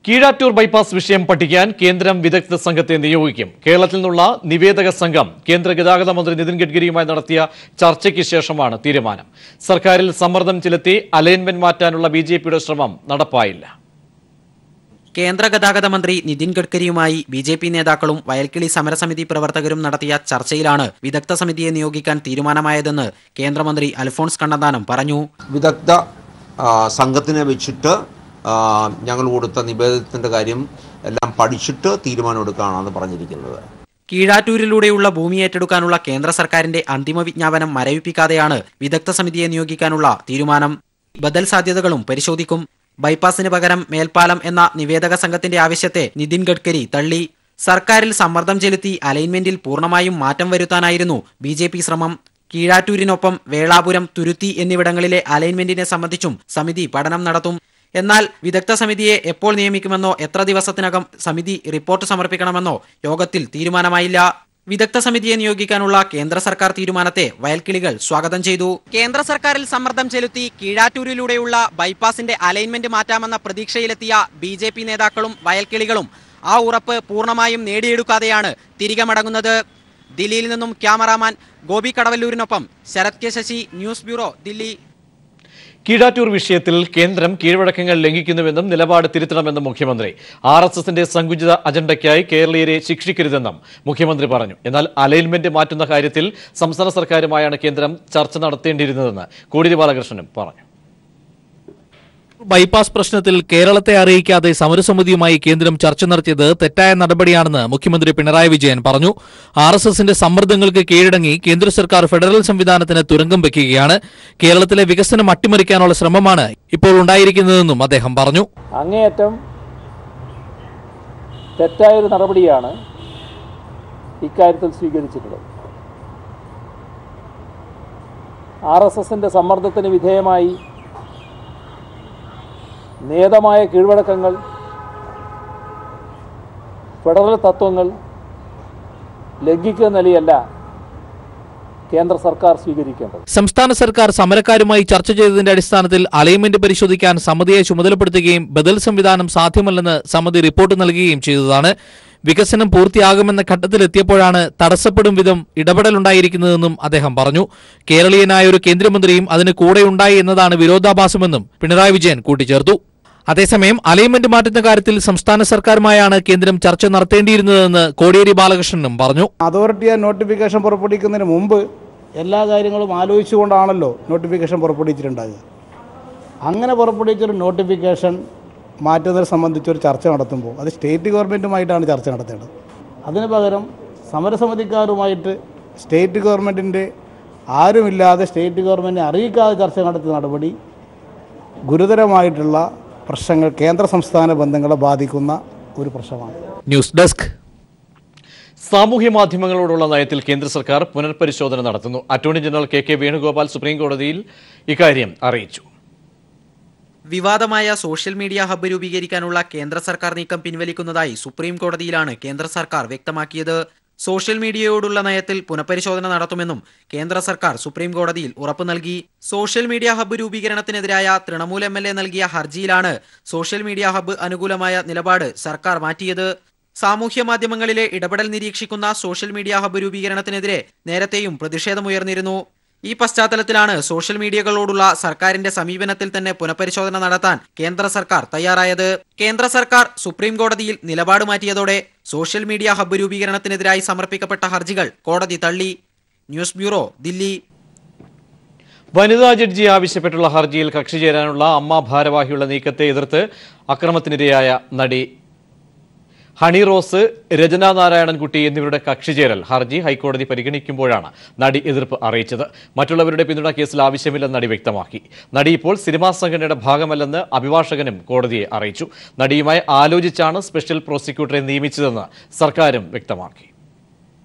Keezhattoor bypass വിഷയം പഠിക്കാൻ കേന്ദ്രം വിദഗ്ധ സംഘത്തെ നിയോഗിക്കും. കേരളത്തിൽ നിന്നുള്ള നിവേദക സംഘം കേന്ദ്ര ഗതാഗത മന്ത്രി നിതിൻ ഗഡ്കരിയുമായി നടത്തിയ ചർച്ചയ്ക്ക് ശേഷമാണ് തീരുമാനം. സർക്കാരിൽ സമ്മർദ്ദം ചെലുത്തി അലൈൻമെന്റ് മാറ്റാനുള്ള ബിജെപിയുടെ ശ്രമം നടപ്പായില്ല. കേന്ദ്ര ഗതാഗത മന്ത്രി നിതിൻ ഗഡ്കരിയുമായി ബിജെപി നേതാക്കളും വയൽക്കിളി സമരസമിതി പ്രവർത്തകരും നടത്തിയ ചർച്ചയിലാണ് വിദഗ്ധ സമിതിയെ നിയോഗിക്കാൻ തീരുമാനമായതെന്ന് കേന്ദ്രമന്ത്രി അൽഫോൺസ് കണ്ണന്താനം പറഞ്ഞു. വിദഗ്ധ സംഘത്തിനെ വെച്ചിട്ട് ഞങ്ങൾ കൊടുത്ത നിവേദനത്തിന്റെ കാര്യം എല്ലാം പഠിച്ചിട്ട് തീരുമാനമെടുക്കാനാണ് പറഞ്ഞിരിക്കുന്നത്. കീഴാറ്റൂരിലൂടെയുള്ള ഭൂമി ഏറ്റെടുക്കാനുള്ള കേന്ദ്ര സർക്കാരിന്റെ അന്തിമ വിജ്ഞാപനം മരവിപ്പിക്കാതെയാണ് വിദഗ്ധ സമിതിയെ നിയോഗിക്കാനുള്ള തീരുമാനം. ബദൽ സാധ്യതകളും പരിശോധിക്കും. ബൈപ്പാസിന് പകരം മേൽപ്പാലം എന്ന നിവേദക സംഘത്തിന്റെ ആവശ്യത്തെ നിതിൻ ഗഡ്കരി തള്ളി. സർക്കാരിൽ സമ്മർദ്ദം ചെലുത്തി അലൈൻമെന്റിൽ പൂർണ്ണമായും മാറ്റം വരുത്താനായിരുന്നു ബിജെപി ശ്രമം. കീഴാറ്റൂരിനൊപ്പം വേളാപുരം, തുരുത്തി എന്നിവിടങ്ങളിലെ അലൈൻമെന്റിനെ സംബന്ധിച്ചും സമിതി പഠനം നടത്തും. എന്നാൽ വിദഗ്ധ സമിതിയെ എപ്പോൾ നിയമിക്കുമെന്നോ എത്ര ദിവസത്തിനകം സമിതി റിപ്പോർട്ട് സമർപ്പിക്കണമെന്നോ യോഗത്തിൽ തീരുമാനമായില്ല. വിദഗ്ധ സമിതിയെ നിയോഗിക്കാനുള്ള കേന്ദ്ര സർക്കാർ തീരുമാനത്തെ വയൽക്കിളികൾ സ്വാഗതം ചെയ്തു. കേന്ദ്ര സർക്കാരിൽ സമ്മർദ്ദം ചെലുത്തി കീഴാറ്റൂരിലൂടെയുള്ള ബൈപ്പാസിന്റെ അലൈൻമെന്റ് മാറ്റാമെന്ന പ്രതീക്ഷയിലെത്തിയ ബിജെപി നേതാക്കളും വയൽക്കിളികളും ആ ഉറപ്പ് പൂർണ്ണമായും നേടിയെടുക്കാതെയാണ് തിരികെ മടങ്ങുന്നത്. ദില്ലിയിൽ നിന്നും ക്യാമറാമാൻ ഗോപി കടവല്ലൂരിനൊപ്പം Sarath K Sasi, news bureau, Delhi. കീഴാറ്റൂർ വിഷയത്തിൽ കേന്ദ്രം കീഴ്വഴക്കങ്ങൾ ലംഘിക്കുന്നുവെന്നും നിലപാട് തിരുത്തണമെന്നും മുഖ്യമന്ത്രി. RSSന്റെ സങ്കുചിത അജണ്ടയ്ക്കായി കേരളീയരെ ശിക്ഷിക്കരുതെന്നും മുഖ്യമന്ത്രി പറഞ്ഞു. എന്നാൽ അലൈൻമെന്റ് മാറ്റുന്ന കാര്യത്തിൽ സംസ്ഥാന സർക്കാരുമായാണ് കേന്ദ്രം ചർച്ച നടത്തേണ്ടിയിരുന്നതെന്ന് കോടിയേരി ബാലകൃഷ്ണനും പറഞ്ഞു. ബൈപ്പാസ് പ്രശ്നത്തിൽ കേരളത്തെ അറിയിക്കാതെ സമരസമിതിയുമായി കേന്ദ്രം ചർച്ച നടത്തിയത് തെറ്റായ നടപടിയാണെന്ന് മുഖ്യമന്ത്രി പിണറായി വിജയൻ പറഞ്ഞു. RSSന്റെ സമ്മർദ്ദങ്ങൾക്ക് കീഴടങ്ങി കേന്ദ്ര സർക്കാർ ഫെഡറൽ സംവിധാനത്തിന് തുരങ്കം വയ്ക്കുകയാണ്. കേരളത്തിലെ വികസനം അട്ടിമറിക്കാനുള്ള ശ്രമമാണ് ഇപ്പോൾ ഉണ്ടായിരിക്കുന്നതെന്നും അദ്ദേഹം പറഞ്ഞു. അങ്ങേയറ്റം തെറ്റായൊരു നടപടിയാണ് ഇക്കാര്യത്തിൽ സ്വീകരിച്ചിട്ടുള്ളത്. RSSന്റെ സമ്മർദ്ദത്തിന് വിധേയമായി നിയതമായ കീഴ്വഴക്കങ്ങൾ, ഫെഡറൽ തത്വങ്ങൾ ലംഘിക്കുന്ന നിലയല്ല കേന്ദ്ര സർക്കാർ സ്വീകരിക്കേണ്ടത്. സംസ്ഥാന സർക്കാർ സമരക്കാരുമായി ചർച്ച ചെയ്തതിന്റെ അടിസ്ഥാനത്തിൽ അലൈൻമെന്റ് പരിശോധിക്കാൻ സമിതിയെ ചുമതലപ്പെടുത്തുകയും ബദൽ സംവിധാനം സാധ്യമല്ലെന്ന് സമിതി റിപ്പോർട്ട് നൽകുകയും ചെയ്തതാണ്. വികസനം പൂർത്തിയാകുമെന്ന ഘട്ടത്തിലെത്തിയപ്പോഴാണ് തടസ്സപ്പെടും വിധം ഇടപെടലുണ്ടായിരിക്കുന്നതെന്നും അദ്ദേഹം പറഞ്ഞു. കേരളീയനായ ഒരു കേന്ദ്രമന്ത്രിയും അതിന് കൂടെയുണ്ടായി എന്നതാണ് വിരോധാഭാസമെന്നും പിണറായി വിജയൻ കൂട്ടിച്ചേർത്തു. അതേസമയം അലൈൻമെന്റ് മാറ്റുന്ന കാര്യത്തിൽ സംസ്ഥാന സർക്കാരുമായാണ് കേന്ദ്രം ചർച്ച നടത്തേണ്ടിയിരുന്നതെന്ന് കോടിയേരി ബാലകൃഷ്ണനും പറഞ്ഞു. അതോറിറ്റി നോട്ടിഫിക്കേഷൻ പുറപ്പെടുവിക്കുന്നതിന് മുമ്പ് എല്ലാ കാര്യങ്ങളും ആലോചിച്ചുകൊണ്ടാണല്ലോ നോട്ടിഫിക്കേഷൻ പുറപ്പെടുവിച്ചിട്ടുണ്ടാകുക. അങ്ങനെ പുറപ്പെടുവിച്ചൊരു നോട്ടിഫിക്കേഷൻ മാറ്റുന്നതിനെ സംബന്ധിച്ചൊരു ചർച്ച നടത്തുമ്പോൾ അത് സ്റ്റേറ്റ് ഗവൺമെൻറ്റുമായിട്ടാണ് ചർച്ച നടത്തേണ്ടത്. അതിന് പകരം സമരസമിതിക്കാരുമായിട്ട് സ്റ്റേറ്റ് ഗവൺമെൻറ്റിൻ്റെ ആരുമില്ലാതെ സ്റ്റേറ്റ് ഗവൺമെൻറ്റിനെ അറിയിക്കാതെ ചർച്ച നടത്തിയ നടപടി ഗുരുതരമായിട്ടുള്ള പ്രശ്നങ്ങൾ, കേന്ദ്ര സംസ്ഥാന ബന്ധങ്ങളെ ബാധിക്കുന്ന ഒരു പ്രശ്നമാണ്. News desk. സാമൂഹ്യ മാധ്യമങ്ങളോടുള്ള നയത്തിൽ കേന്ദ്ര സർക്കാർ പുനർപരിശോധന നടത്തുന്നു. Attorney general KK Venugopal supreme കോടതിയിൽ ഇക്കാര്യം അറിയിച്ചു. വിവാദമായ സോഷ്യൽ മീഡിയ ഹബ്ബ് രൂപീകരിക്കാനുള്ള കേന്ദ്ര സർക്കാർ നീക്കം പിൻവലിക്കുന്നതായി സുപ്രീം കോടതിയിലാണ് കേന്ദ്ര സർക്കാർ വ്യക്തമാക്കിയത്. സോഷ്യൽ മീഡിയയോടുള്ള നയത്തിൽ പുനഃപരിശോധന നടത്തുമെന്നും കേന്ദ്ര സർക്കാർ സുപ്രീം കോടതിയിൽ ഉറപ്പു നൽകി. സോഷ്യൽ മീഡിയ ഹബ്ബ് രൂപീകരണത്തിനെതിരായ തൃണമൂൽ MLA നൽകിയ ഹർജിയിലാണ് സോഷ്യൽ മീഡിയ ഹബ്ബ് അനുകൂലമായ നിലപാട് സർക്കാർ മാറ്റിയത്. സാമൂഹ്യ മാധ്യമങ്ങളിലെ ഇടപെടൽ നിരീക്ഷിക്കുന്ന സോഷ്യൽ മീഡിയ ഹബ്ബ് രൂപീകരണത്തിനെതിരെ നേരത്തെയും പ്രതിഷേധമുയർന്നിരുന്നു. ഈ പശ്ചാത്തലത്തിലാണ് സോഷ്യൽ മീഡിയകളോടുള്ള സർക്കാരിന്റെ സമീപനത്തിൽ തന്നെ പുനഃപരിശോധന നടത്താൻ കേന്ദ്ര സർക്കാർ തയ്യാറായത്. കേന്ദ്ര സർക്കാർ സുപ്രീം കോടതിയിൽ നിലപാട് മാറ്റിയതോടെ സോഷ്യൽ മീഡിയ ഹബ്ബ് രൂപീകരണത്തിനെതിരായി സമർപ്പിക്കപ്പെട്ട ഹർജികൾ കോടതി തള്ളി. News bureau, Delhi. വനിതാ ജഡ്ജി ആവശ്യപ്പെട്ടുള്ള ഹർജിയിൽ കക്ഷി ചേരാനുള്ള അമ്മ ഭാരവാഹിയുള്ള നീക്കത്തെ എതിർത്ത് അക്രമത്തിനിരയായ നടി ഹണി റോസ്, രചന നാരായണൻകുട്ടി എന്നിവരുടെ കക്ഷിചേരൽ ഹർജി ഹൈക്കോടതി പരിഗണിക്കുമ്പോഴാണ് നടി എതിർപ്പ് അറിയിച്ചത്. മറ്റുള്ളവരുടെ പിന്തുണ കേസിൽ ആവശ്യമില്ലെന്ന് നടി വ്യക്തമാക്കി. നടി ഇപ്പോൾ സിനിമാ സംഘടനയുടെ ഭാഗമല്ലെന്ന് അഭിഭാഷകനും കോടതിയെ അറിയിച്ചു. നടിയുമായി ആലോചിച്ചാണ് സ്പെഷ്യൽ പ്രോസിക്യൂട്ടറെ നിയമിച്ചതെന്ന് സർക്കാരും വ്യക്തമാക്കി.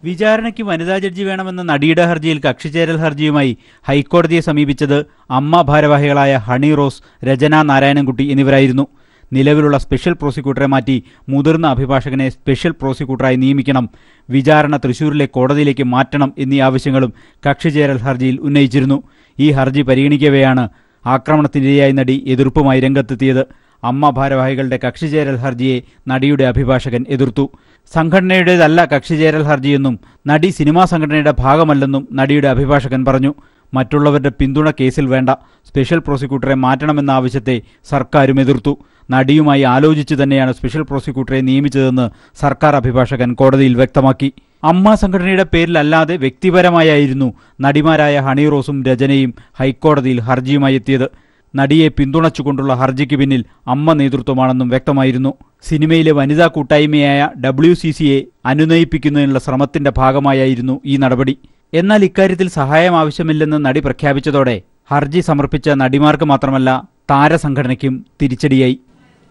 വിചാരണയ്ക്ക് വനിതാ ജഡ്ജി വേണമെന്ന നടിയുടെ ഹർജിയിൽ കക്ഷിചേരൽ ഹർജിയുമായി ഹൈക്കോടതിയെ സമീപിച്ചത് അമ്മ ഭാരവാഹികളായ ഹണി റോസ്, രചന നാരായണൻകുട്ടി എന്നിവരായിരുന്നു. നിലവിലുള്ള സ്പെഷ്യൽ പ്രോസിക്യൂട്ടറെ മാറ്റി മുതിർന്ന അഭിഭാഷകനെ സ്പെഷ്യൽ പ്രോസിക്യൂട്ടറായി നിയമിക്കണം, വിചാരണ തൃശൂരിലെ കോടതിയിലേക്ക് മാറ്റണം എന്നീ ആവശ്യങ്ങളും കക്ഷിചേരൽ ഹർജിയിൽ ഉന്നയിച്ചിരുന്നു. ഈ ഹർജി പരിഗണിക്കവെയാണ് ആക്രമണത്തിനിരയായ നടി എതിർപ്പുമായി രംഗത്തെത്തിയത്. അമ്മ ഭാരവാഹികളുടെ കക്ഷിചേരൽ ഹർജിയെ നടിയുടെ അഭിഭാഷകൻ എതിർത്തു. സംഘടനയുടേതല്ല കക്ഷിചേരൽ ഹർജിയെന്നും നടി സിനിമാ സംഘടനയുടെ ഭാഗമല്ലെന്നും നടിയുടെ അഭിഭാഷകൻ പറഞ്ഞു. മറ്റുള്ളവരുടെ പിന്തുണ കേസിൽ വേണ്ട, സ്പെഷ്യൽ പ്രോസിക്യൂട്ടറെ മാറ്റണമെന്ന ആവശ്യത്തെ സർക്കാരും എതിർത്തു. നടിയുമായി ആലോചിച്ച് തന്നെയാണ് സ്പെഷ്യൽ പ്രോസിക്യൂട്ടറെ നിയമിച്ചതെന്ന് സർക്കാർ അഭിഭാഷകൻ കോടതിയിൽ വ്യക്തമാക്കി. അമ്മ സംഘടനയുടെ പേരിലല്ലാതെ വ്യക്തിപരമായായിരുന്നു നടിമാരായ ഹണി റോസും രചനയും ഹൈക്കോടതിയിൽ ഹർജിയുമായി എത്തിയത്. നടിയെ പിന്തുണച്ചുകൊണ്ടുള്ള ഹർജിക്ക് പിന്നിൽ അമ്മ നേതൃത്വമാണെന്നും വ്യക്തമായിരുന്നു. സിനിമയിലെ വനിതാ കൂട്ടായ്മയായ WCCയെ അനുനയിപ്പിക്കുന്നതിനുള്ള ശ്രമത്തിന്റെ ഭാഗമായായിരുന്നു ഈ നടപടി. എന്നാൽ ഇക്കാര്യത്തിൽ സഹായം ആവശ്യമില്ലെന്ന് നടി പ്രഖ്യാപിച്ചതോടെ ഹർജി സമർപ്പിച്ച നടിമാർക്ക് മാത്രമല്ല താരസംഘടനയ്ക്കും തിരിച്ചടിയായി.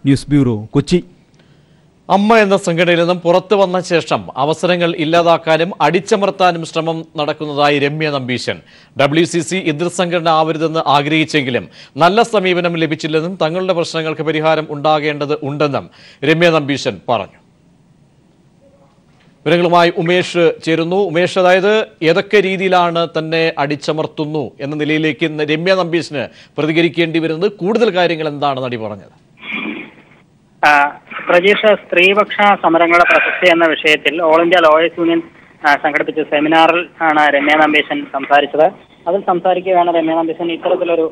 News bureau, Kochi. അമ്മ എന്ന സംഘടനയിൽ നിന്നും പുറത്തു വന്ന ശേഷം അവസരങ്ങൾ ഇല്ലാതാക്കാനും അടിച്ചമർത്താനും ശ്രമം നടക്കുന്നതായി രമ്യ നമ്പീശൻ. WCC എതിർ സംഘടന ആവരുതെന്ന് ആഗ്രഹിച്ചെങ്കിലും നല്ല സമീപനം ലഭിച്ചില്ലെന്നും തങ്ങളുടെ പ്രശ്നങ്ങൾക്ക് പരിഹാരം ഉണ്ടാകേണ്ടത് ഉണ്ടെന്നും രമ്യ നമ്പീശൻ പറഞ്ഞു. വിവരങ്ങളുമായി ഉമേഷ് ചേരുന്നു. ഉമേഷ്, അതായത് ഏതൊക്കെ രീതിയിലാണ് തന്നെ അടിച്ചമർത്തുന്നു എന്ന നിലയിലേക്ക് രമ്യ നമ്പീശന് പ്രതികരിക്കേണ്ടി വരുന്നത്? കൂടുതൽ കാര്യങ്ങൾ എന്താണ് നടി പറഞ്ഞത്? പ്രജീഷ, സ്ത്രീപക്ഷ സമരങ്ങളുടെ പ്രസക്തി എന്ന വിഷയത്തിൽ ഓൾ ഇന്ത്യ ലോയേഴ്സ് യൂണിയൻ സംഘടിപ്പിച്ച സെമിനാറിൽ ആണ് രമ്യ നമ്പീശൻ സംസാരിച്ചത്. അതിൽ സംസാരിക്കുകയാണ് രമ്യ നമ്പീശൻ ഇത്തരത്തിലൊരു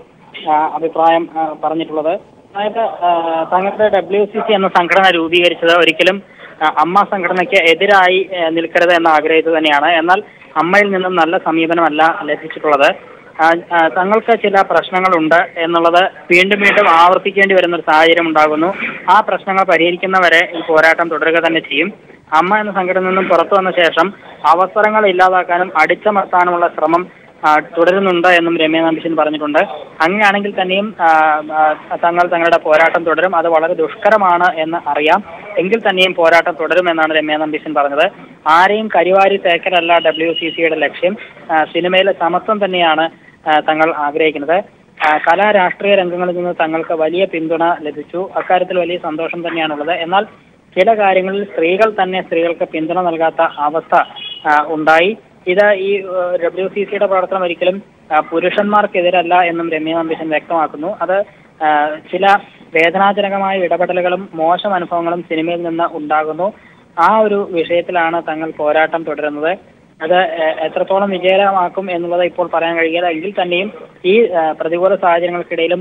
അഭിപ്രായം പറഞ്ഞിട്ടുള്ളത്. അതായത് തങ്ങളുടെ WCC എന്ന സംഘടന രൂപീകരിച്ചത് ഒരിക്കലും അമ്മ സംഘടനയ്ക്ക് എതിരായി നിൽക്കരുത് എന്ന ആഗ്രഹിച്ചു തന്നെയാണ്. എന്നാൽ അമ്മയിൽ നിന്നും നല്ല സമീപനമല്ല ലഭിച്ചിട്ടുള്ളത്. തങ്ങൾക്ക് ചില പ്രശ്നങ്ങളുണ്ട് എന്നുള്ളത് വീണ്ടും വീണ്ടും ആവർത്തിക്കേണ്ടി വരുന്ന ഒരു സാഹചര്യം ഉണ്ടാകുന്നു. ആ പ്രശ്നങ്ങൾ പരിഹരിക്കുന്നവരെ ഈ പോരാട്ടം തുടരുക തന്നെ ചെയ്യും. അമ്മ എന്ന സംഘടനയിൽ നിന്നും പുറത്തു വന്ന ശേഷം അവസരങ്ങൾ ഇല്ലാതാക്കാനും അടിച്ചമർത്താനുമുള്ള ശ്രമം തുടരുന്നുണ്ട് എന്നും രമ്യ നമ്പീശൻ പറഞ്ഞിട്ടുണ്ട്. അങ്ങനെയാണെങ്കിൽ തന്നെയും തങ്ങളുടെ പോരാട്ടം തുടരും. അത് വളരെ ദുഷ്കരമാണ് എന്ന് അറിയാം. എങ്കിൽ തന്നെയും പോരാട്ടം തുടരുമെന്നാണ് രമ്യ നമ്പീശൻ പറഞ്ഞത്. ആരെയും കരിവാരി തേക്കലല്ല WCCയുടെ ലക്ഷ്യം. സിനിമയിലെ സമത്വം തന്നെയാണ് തങ്ങൾ ആഗ്രഹിക്കുന്നത്. കലാ രാഷ്ട്രീയ രംഗങ്ങളിൽ നിന്ന് തങ്ങൾക്ക് വലിയ പിന്തുണ ലഭിച്ചു. അക്കാര്യത്തിൽ വലിയ സന്തോഷം തന്നെയാണുള്ളത്. എന്നാൽ ചില കാര്യങ്ങളിൽ സ്ത്രീകൾക്ക് പിന്തുണ നൽകാത്ത അവസ്ഥ ഉണ്ടായി. ഇത് ഈ WCCയുടെ പ്രവർത്തനം ഒരിക്കലും പുരുഷന്മാർക്കെതിരല്ല എന്നും രമ്യ നമ്പീശൻ വ്യക്തമാക്കുന്നു. അത് ചില വേദനാജനകമായ ഇടപെടലുകളും മോശം അനുഭവങ്ങളും സിനിമയിൽ നിന്ന് ഉണ്ടാകുന്നു. ആ ഒരു വിഷയത്തിലാണ് തങ്ങൾ പോരാട്ടം തുടരുന്നത്. അത് എത്രത്തോളം വിജയകരമാക്കും എന്നുള്ളത് ഇപ്പോൾ പറയാൻ കഴിയില്ല. എങ്കിൽ തന്നെയും ഈ പ്രതികൂല സാഹചര്യങ്ങൾക്കിടയിലും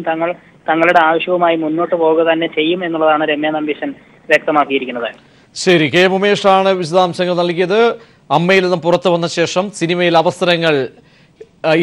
തങ്ങളുടെ ആവശ്യവുമായി മുന്നോട്ട് പോവുക തന്നെ ചെയ്യും എന്നുള്ളതാണ് രമ്യ നമ്പീശൻ വ്യക്തമാക്കിയിരിക്കുന്നത്. ശരി, കെ ഉമേഷാണ് വിശദാംശങ്ങൾ നൽകിയത്. അമ്മയിൽ നിന്നും പുറത്തു വന്ന ശേഷം സിനിമയിൽ അവസരങ്ങൾ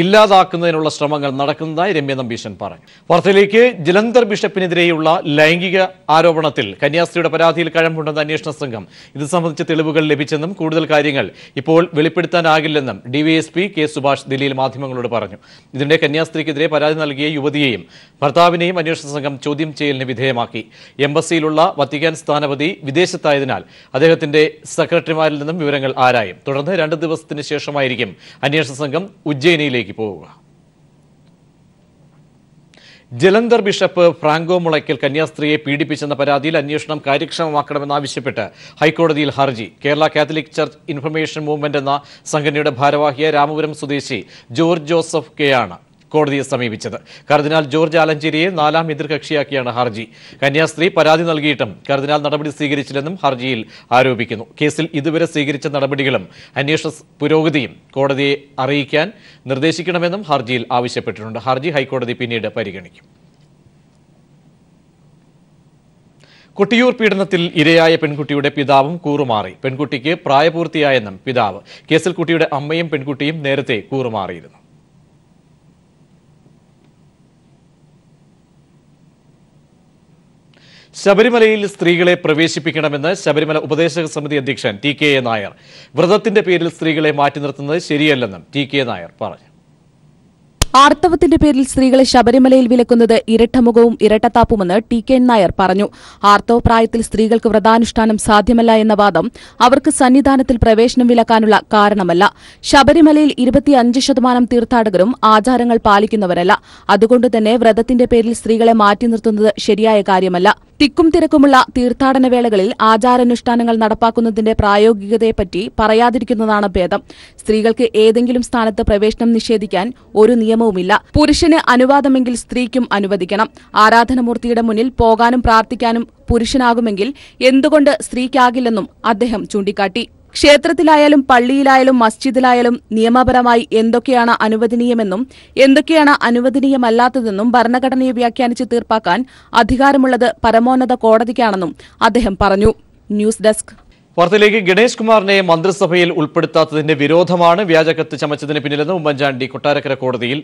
ഇല്ലാതാക്കുന്നതിനുള്ള ശ്രമങ്ങൾ നടക്കുന്നതായി രമ്യ നമ്പീശൻ പറഞ്ഞു. വാർത്തയിലേക്ക്. ജലന്ധർ ബിഷപ്പിനെതിരെയുള്ള ലൈംഗിക ആരോപണത്തിൽ കന്യാസ്ത്രീയുടെ പരാതിയിൽ കഴമ്പുണ്ടെന്ന് അന്വേഷണ സംഘം. ഇത് സംബന്ധിച്ച തെളിവുകൾ ലഭിച്ചെന്നും കൂടുതൽ കാര്യങ്ങൾ ഇപ്പോൾ വെളിപ്പെടുത്താനാകില്ലെന്നും DYSP K സുഭാഷ് ദില്ലിയിൽ മാധ്യമങ്ങളോട് പറഞ്ഞു. ഇതിനിടെ കന്യാസ്ത്രീക്കെതിരെ പരാതി നൽകിയ യുവതിയെയും ഭർത്താവിനെയും അന്വേഷണ സംഘം ചോദ്യം ചെയ്യലിന് വിധേയമാക്കി. എംബസിയിലുള്ള വത്തിക്കാൻ സ്ഥാനപതി വിദേശത്തായതിനാൽ അദ്ദേഹത്തിന്റെ സെക്രട്ടറിമാരിൽ നിന്നും വിവരങ്ങൾ ആരായും. തുടർന്ന് 2 ദിവസത്തിന് ശേഷമായിരിക്കും അന്വേഷണ സംഘം ഉജ്ജയിനിയിലേക്ക് പോവുക. ജലന്ധർ ബിഷപ്പ് ഫ്രാങ്കോ മുളയ്ക്കൽ കന്യാസ്ത്രീയെ പീഡിപ്പിച്ചെന്ന പരാതിയിൽ അന്വേഷണം കാര്യക്ഷമമാക്കണമെന്നാവശ്യപ്പെട്ട് ഹൈക്കോടതിയിൽ ഹർജി. Kerala Catholic church information movement എന്ന സംഘടനയുടെ ഭാരവാഹിയായ രാമപുരം സ്വദേശി ജോർജ് ജോസഫ് കെയാണ് കോടതിയെ സമീപിച്ചത്. കർദിനാൾ ജോർജ് ആലഞ്ചേരിയെ 4ാം എതിർകക്ഷിയാക്കിയാണ് ഹർജി. കന്യാസ്ത്രീ പരാതി നൽകിയിട്ടും കർദിനാൾ നടപടി സ്വീകരിച്ചില്ലെന്നും ഹർജിയിൽ ആരോപിക്കുന്നു. കേസിൽ ഇതുവരെ സ്വീകരിച്ച നടപടികളും അന്വേഷണ പുരോഗതിയും കോടതിയെ അറിയിക്കാൻ നിർദ്ദേശിക്കണമെന്നും ഹർജിയിൽ ആവശ്യപ്പെട്ടിട്ടുണ്ട്. ഹർജി ഹൈക്കോടതി പിന്നീട് പരിഗണിക്കും. കൊട്ടിയൂർ പീഡനത്തിൽ ഇരയായ പെൺകുട്ടിയുടെ പിതാവും കൂറുമാറി. പെൺകുട്ടിക്ക് പ്രായപൂർത്തിയായെന്നും പിതാവ്. കേസിൽ കുട്ടിയുടെ അമ്മയും പെൺകുട്ടിയും നേരത്തെ കൂറുമാറിയിരുന്നു. ശബരിമലയിൽ സ്ത്രീകളെ പ്രവേശിപ്പിക്കണമെന്ന് ശബരിമല ഉപദേശക സമിതി അധ്യക്ഷൻ TK നായർ. വ്രതത്തിന്റെ പേരിൽ സ്ത്രീകളെ മാറ്റി നിർത്തുന്നത് ശരിയല്ലെന്നും TK നായർ പറഞ്ഞു. ആർത്തവത്തിന്റെ പേരിൽ സ്ത്രീകളെ ശബരിമലയിൽ വിലക്കുന്നത് ഇരട്ടമുഖവും ഇരട്ടത്താപ്പുമെന്ന് TK നായർ പറഞ്ഞു. ആർത്തവ പ്രായത്തിൽ സ്ത്രീകൾക്ക് വ്രതാനുഷ്ഠാനം സാധ്യമല്ല എന്ന വാദം അവർക്ക് സന്നിധാനത്തിൽ പ്രവേശനം വിലക്കാനുള്ള കാരണമല്ല. ശബരിമലയിൽ 25% തീർത്ഥാടകരും ആചാരങ്ങൾ പാലിക്കുന്നവരല്ല. അതുകൊണ്ടുതന്നെ വ്രതത്തിന്റെ പേരിൽ സ്ത്രീകളെ മാറ്റി നിർത്തുന്നത് ശരിയായ കാര്യമല്ല. തിക്കും തിരക്കുമുള്ള തീർത്ഥാടന വേളകളിൽ ആചാരാനുഷ്ഠാനങ്ങൾ നടപ്പാക്കുന്നതിന്റെ പ്രായോഗികതയെപ്പറ്റി പറയാതിരിക്കുന്നതാണ് ഭേദം. സ്ത്രീകൾക്ക് ഏതെങ്കിലും സ്ഥാനത്ത് പ്രവേശനം നിഷേധിക്കാൻ ഒരു നിയമവുമില്ല. പുരുഷന് അനുവാദമെങ്കിൽ സ്ത്രീക്കും അനുവദിക്കണം. ആരാധനമൂർത്തിയുടെ മുന്നിൽ പോകാനും പ്രാർത്ഥിക്കാനും പുരുഷനാകുമെങ്കിൽ എന്തുകൊണ്ട് സ്ത്രീക്കാകില്ലെന്നും അദ്ദേഹം ചൂണ്ടിക്കാട്ടി. ക്ഷേത്രത്തിലായാലും പള്ളിയിലായാലും മസ്ജിദിലായാലും നിയമപരമായി എന്തൊക്കെയാണ് അനുവദനീയമെന്നും എന്തൊക്കെയാണ് അനുവദനീയമല്ലാത്തതെന്നും ഭരണഘടനയെ വ്യാഖ്യാനിച്ച് തീർപ്പാക്കാൻ അധികാരമുള്ളത് പരമോന്നത കോടതിക്കാണെന്നും അദ്ദേഹം പറഞ്ഞു. News desk. വാർത്തയിലേക്ക്. ഗണേഷ് കുമാറിനെ മന്ത്രിസഭയിൽ ഉൾപ്പെടുത്താത്തതിന്റെ വിരോധമാണ് വ്യാജക്കത്ത് ചമച്ചതിന് പിന്നിലെന്ന് ഉമ്മൻചാണ്ടി കൊട്ടാരക്കര കോടതിയിൽ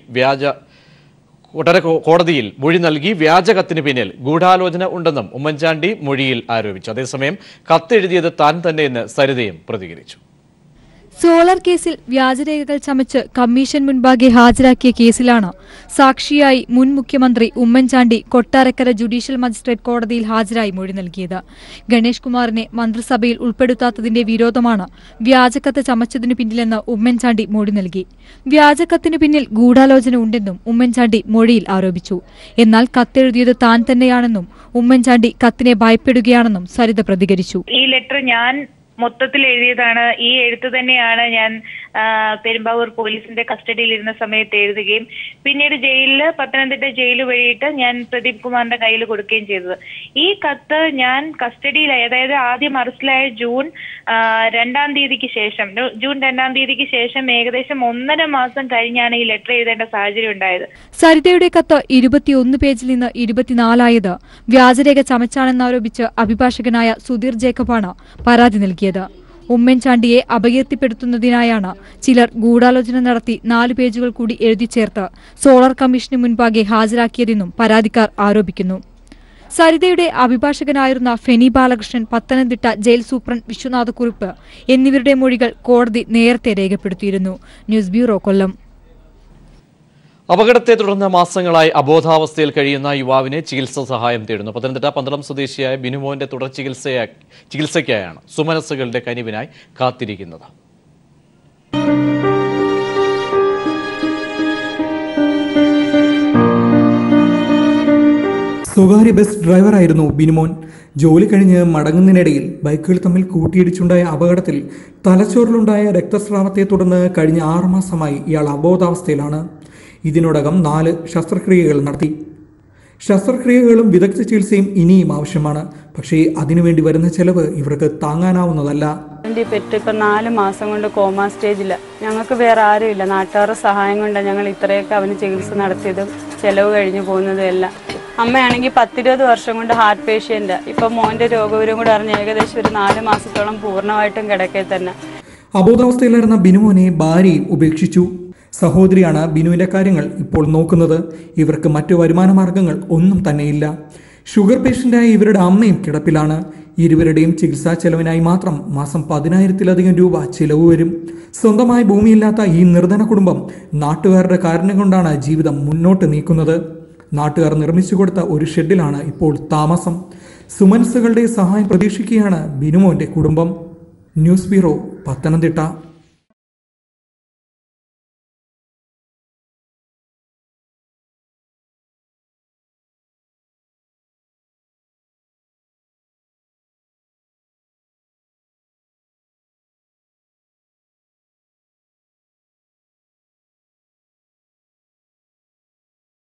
മൊഴി നൽകി. വ്യാജകത്തിന് പിന്നിൽ ഗൂഢാലോചന ഉണ്ടെന്നും ഉമ്മൻചാണ്ടി മൊഴിയിൽ ആരോപിച്ചു. അതേസമയം കത്തെഴുതിയത് താൻ തന്നെയെന്ന് സരിതയും പ്രതികരിച്ചു. സോളാർ കേസിൽ വ്യാജരേഖകൾ ചമച്ച് കമ്മീഷൻ മുൻപാകെ ഹാജരാക്കിയ കേസിലാണ് സാക്ഷിയായി മുൻ മുഖ്യമന്ത്രി ഉമ്മൻചാണ്ടി കൊട്ടാരക്കര ജുഡീഷ്യൽ മജിസ്ട്രേറ്റ് കോടതിയിൽ ഹാജരായി മൊഴി നൽകിയത്. ഗണേഷ് കുമാറിനെ മന്ത്രിസഭയിൽ ഉൾപ്പെടുത്താത്തതിന്റെ വിരോധമാണ് വ്യാജക്കത്ത് ചമച്ചതിനു പിന്നിലെന്ന് ഉമ്മൻചാണ്ടി മൊഴി നൽകി. വ്യാജക്കത്തിനു പിന്നിൽ ഗൂഢാലോചന ഉണ്ടെന്നും ഉമ്മൻചാണ്ടി മൊഴിയിൽ ആരോപിച്ചു. എന്നാൽ കത്തെഴുതിയത് താൻ തന്നെയാണെന്നും ഉമ്മൻചാണ്ടി കത്തിനെ ഭയപ്പെടുകയാണെന്നും സരിത പ്രതികരിച്ചു. ഈ ലെറ്റർ ഞാൻ മൊത്തത്തിൽ എഴുതിയതാണ്. ഈ എഴുത്ത് തന്നെയാണ് ഞാൻ പെരുമ്പാവൂർ പോലീസിന്റെ കസ്റ്റഡിയിൽ ഇരുന്ന സമയത്ത് എഴുതുകയും പിന്നീട് പത്തനംതിട്ട ജയിൽ വഴിയിട്ട് ഞാൻ പ്രദീപ് കുമാറിന്റെ കയ്യിൽ കൊടുക്കുകയും ചെയ്തത്. ഈ കത്ത് ഞാൻ കസ്റ്റഡിയിലായി, അതായത് ആദ്യം അറസ്റ്റിലായ ജൂൺ 2-ാം തീയതിക്ക് ശേഷം ഏകദേശം 1.5 മാസം കഴിഞ്ഞാണ് ഈ ലെറ്റർ എഴുതേണ്ട സാഹചര്യം ഉണ്ടായത്. സരിതയുടെ കത്ത് 21 പേജിൽ നിന്ന് 24 ആയത് വ്യാജരേഖ ചമച്ചാണെന്നാരോപിച്ച് അഭിഭാഷകനായ സുധീർ ജേക്കബാണ് പരാതി നൽകിയത്. ഉമ്മൻചാണ്ടിയെ അപകീർത്തിപ്പെടുത്തുന്നതിനായാണ് ചിലർ ഗൂഢാലോചന നടത്തി 4 പേജുകൾ കൂടി എഴുതി ചേർത്ത് സോളാർ കമ്മീഷന് മുൻപാകെ ഹാജരാക്കിയതെന്നും പരാതിക്കാർ ആരോപിക്കുന്നു. സരിതയുടെ അഭിഭാഷകനായിരുന്ന ഫെനി ബാലകൃഷ്ണൻ, പത്തനംതിട്ട ജയിൽ സൂപ്രണ്ട് വിശ്വനാഥ കുറുപ്പ് എന്നിവരുടെ മൊഴികൾ കോടതി നേരത്തെ രേഖപ്പെടുത്തിയിരുന്നു. ന്യൂസ് ബ്യൂറോ, കൊല്ലം. അപകടത്തെ തുടർന്ന് മാസങ്ങളായി അബോധാവസ്ഥയിൽ കഴിയുന്ന യുവാവിനെ ചികിത്സാ സഹായം തേടുന്നു. പത്തനംതിട്ട പന്തളം സ്വദേശിയായ ബിനുമോന്റെ തുടർ ചികിത്സയ്ക്കായാണ് സുമനസ്സുകളുടെ കനിവിനായി കാത്തിരിക്കുന്നത്. സ്വകാര്യ ബസ് ഡ്രൈവറായിരുന്നു ബിനുമോൻ. ജോലി കഴിഞ്ഞ് മടങ്ങുന്നതിനിടയിൽ ബൈക്കുകൾ തമ്മിൽ കൂട്ടിയിടിച്ചുണ്ടായ അപകടത്തിൽ തലച്ചോറിലുണ്ടായ രക്തസ്രാവത്തെ തുടർന്ന് കഴിഞ്ഞ 6 മാസമായി ഇയാൾ അബോധാവസ്ഥയിലാണ്. ഇതിനോടകം 4 ശസ്ത്രക്രിയകൾ നടത്തി. ശസ്ത്രക്രിയകളും വിദഗ്ധ ചികിത്സയും ഇനിയും ആവശ്യമാണ്. പക്ഷേ അതിനുവേണ്ടി വരുന്ന ചെലവ് ഇവർക്ക് താങ്ങാനാവുന്നതല്ല. ഇപ്പം 4 മാസം കൊണ്ട് കോമ സ്റ്റേജില്ല. ഞങ്ങൾക്ക് വേറെ ആരുമില്ല. നാട്ടുകാരുടെ സഹായം കൊണ്ടാണ് ഞങ്ങൾ ഇത്രയൊക്കെ അവന് ചികിത്സ നടത്തിയതും ചെലവ് കഴിഞ്ഞു പോകുന്നതും എല്ലാം. അമ്മയാണെങ്കിൽ 10-20 വർഷം കൊണ്ട് ഹാർട്ട് പേഷ്യൻ്റ്. ഇപ്പം മോൻ്റെ രോഗവിവരം കൂടെ അറിഞ്ഞ് ഏകദേശം ഒരു 4 മാസത്തോളം പൂർണ്ണമായിട്ടും കിടക്കേ തന്നെ. അബോധാവസ്ഥയിലായിരുന്ന ബിനുമോനെ ഭാര്യയും ഉപേക്ഷിച്ചു. സഹോദരിയാണ് ബിനുവിൻ്റെ കാര്യങ്ങൾ ഇപ്പോൾ നോക്കുന്നത്. ഇവർക്ക് മറ്റു വരുമാന മാർഗങ്ങൾ ഒന്നും തന്നെയില്ല. ഷുഗർ പേഷ്യൻ്റായ ഇവരുടെ അമ്മയും കിടപ്പിലാണ്. ഇരുവരുടെയും ചികിത്സാ ചെലവിനായി മാത്രം മാസം 10,000-ലധികം രൂപ ചിലവ് വരും. സ്വന്തമായി ഭൂമിയില്ലാത്ത ഈ നിർധന കുടുംബം നാട്ടുകാരുടെ കാരണം കൊണ്ടാണ് ജീവിതം മുന്നോട്ട് നീക്കുന്നത്. നാട്ടുകാർ നിർമ്മിച്ചു കൊടുത്ത ഒരു ഷെഡിലാണ് ഇപ്പോൾ താമസം. സുമനസ്സുകളുടെ സഹായം പ്രതീക്ഷിക്കുകയാണ് ബിനുമോന്റെ കുടുംബം. News bureau, Pathanamthitta.